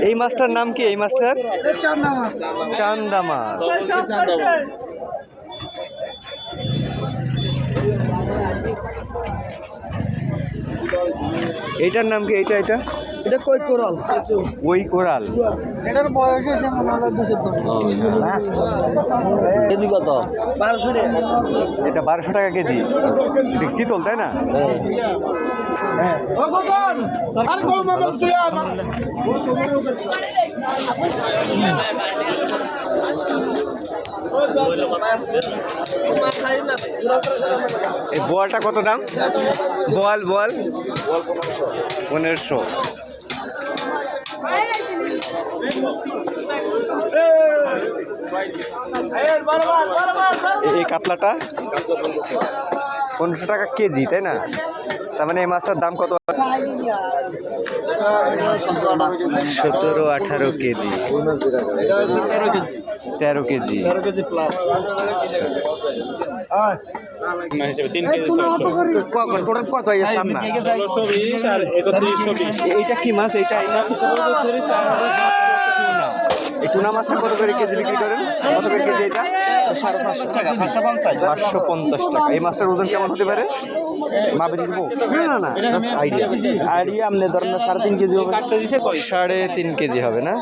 এই মাছটার নাম কি? এই মাছটার চান্দা মাছ। এইটার নাম কি? এটা এটা এটা কই কোরাল। ওই কোরাল। এটার বয়স হয়েছে মনে হলো 200 কেজি। কত? 1200 টাকা। এটা 1200 টাকা কেজি। এটা শীতল, তাই না? এই বোয়ালটা কত দাম? বোয়াল 1500। এই কাতলাটা 1500 টাকা কেজি, তাই না? তার মানে এই মাছটার দাম কত? 17-18 কেজি। 13 কেজি। কত? এইটা কি মাছ? এইটা এই টুনা মাছটা কত করে কেজি বিক্রি করেন? কত করে কেজি এটা? 550 টাকা। 550 টাকা। এই মাছটার ওজন কেমন হতে পারে? মাপে দিব না আইডিয়া আপনি ধরেন 3.5 কেজি হবে। 3.5 কেজি হবে না?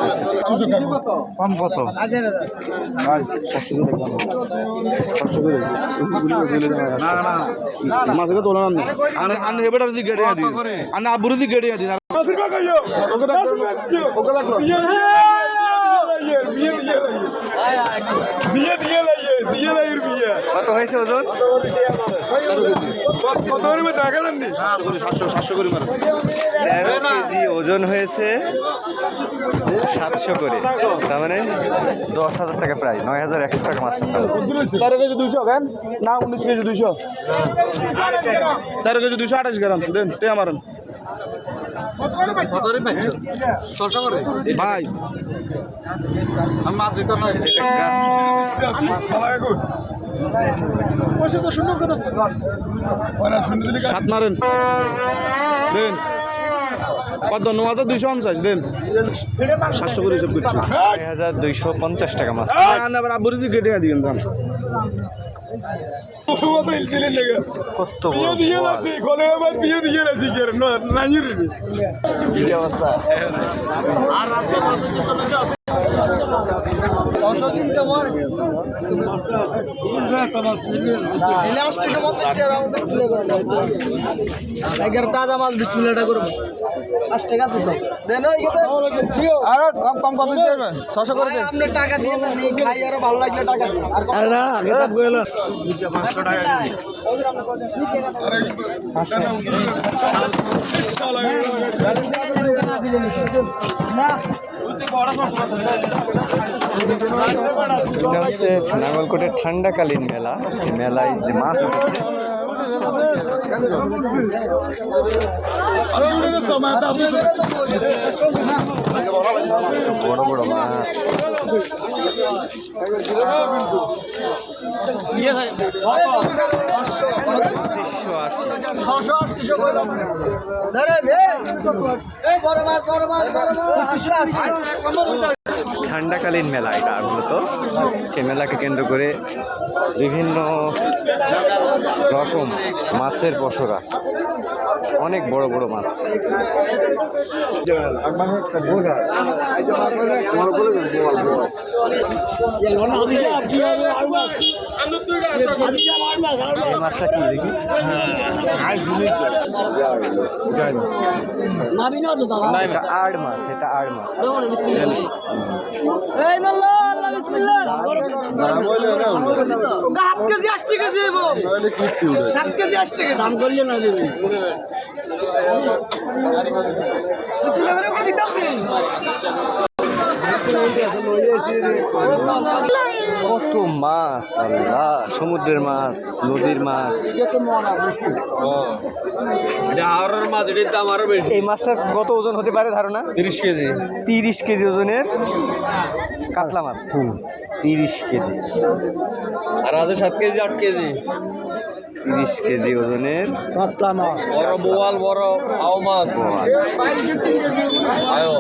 আচ্ছা ঠিক আছে। কম কত? মাছকে তোলা না আন এবারে দি গেড়ে দি আন আবুরি দি গেড়ে দি কত হয়েছে ওজন? 13 কেজি ওজন হয়েছে 700 করে। তার মানে 10,000 টাকা, প্রায় 9,100 টাকা মাছটা। 13 কেজি 200 কেন না 19 কেজি 200। 13 কেজি 228 গ্রাম দেন তে আমারন ভাই আমি মাছ দিতে না। সাত মারেন দেন কত? 9,250 দেন। 700 করে হিসাব করছি। 9,250 টাকা মাছ। আবার আবুরি দি গেড়ে দিবেন দাম। কত অবস্থা? তাজা মাছ বিসমিল্লাহটা করবো 5 টাকা আছে তো দেন। কম কত দিতে হবে? 600 করে দেন। আপনি টাকা দিয়ে না নেই খাই আরো ভালো লাগলে টাকা দিন। আর না আগে তো কইলো 500 টাকা দিন। না এটা হচ্ছে নাঙ্গলকোটের ঠান্ডাকালীন মেলা। এই মেলায় যে মাছ উঠেছে বড় বড় মাছ। 280। ঠান্ডাকালীন মেলা এটা মূলত। সে মেলাকে কেন্দ্র করে বিভিন্ন রকম মাছের পসরা, অনেক বড় বড় মাছ। এই মাছটা কি দেখি? এটা আড় মাছ। এটা আড় মাছ। দাম করলে না কত মাছ! আল্লাহ, সমুদ্রের মাছ, নদীর মাছ। এই মাছটার কত ওজন হতে পারে ধারণা? 30 কেজি। 30 কেজি ওজনের কাতলা মাছ। 30 কেজি। আর 7 কেজি 8 কেজি। 30 কেজি ওজনের বড় বোয়াল বড় আও মাছ আয়ো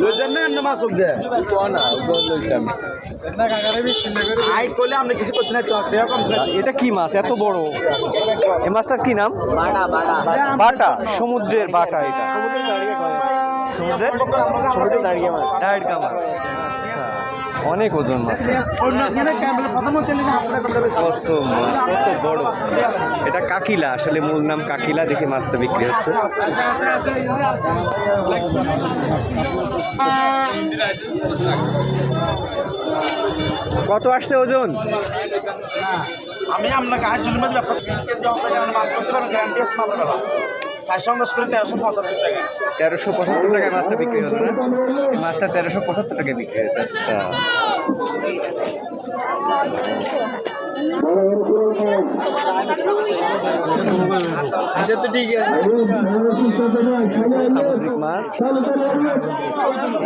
লইছেন না এমনি মাছ হোক দে আই করলে আমরা কিছু করতে না এটা কি মাছ এত বড়? এই মাছটার কি নাম? বাটা। সমুদ্রের বাটা। এটা সমুদ্রের দাঁড়িয়ে মাছ। দাঁড়িয়ে মাছ। আচ্ছা, অনেক ওজন মাছ। কত বড়! এটা কাকিলা, আসলে মূল নাম কাকিলা দেখে মাছটা বিক্রি হচ্ছে। কত আসছে ওজন? আমি আপনাকে আজ জন্য ব্যবসা মাছ করতে পারবো গ্যারান্টি আছে মাত্র 410 করে 1375 টাকা। 1375 টাকায় মাছটা বিক্রি হলো না? এই মাছটা 1375 টাকায় বিক্রি হয়েছে। আচ্ছা, এটা তো ঠিক আছে। সামুদ্রিক মাছ।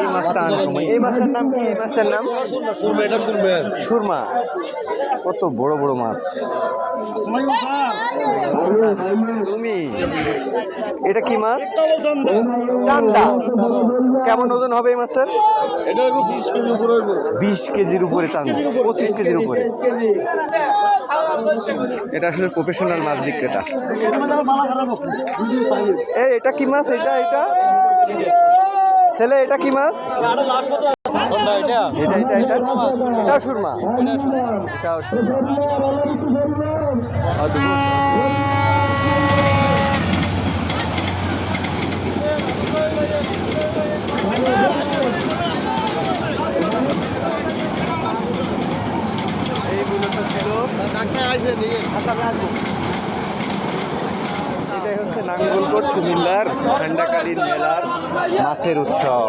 এই মাছটা আনকমন। এই মাছটার নাম কি? এই মাছটার নাম সুরমা। কত বড় বড় মাছ। তুমি এটা কি মাছ? চান্দা। কেমন ওজন হবে এই মাছটার? 20 কেজির উপরে চান্দা। 25 কেজির উপরে। এটা আসলে প্রফেশনাল মাছ বিক্রেতা। এটা কি মাছ? এটা ছেলে, এটা কি মাছ? এটাও সুরমা। এটাও সুরমা। এইগুলো তো ছিল। এটাই হচ্ছে নাঙ্গলকোট কুমিল্লার খান্ডাকালীন মেলার মাছের উৎসব।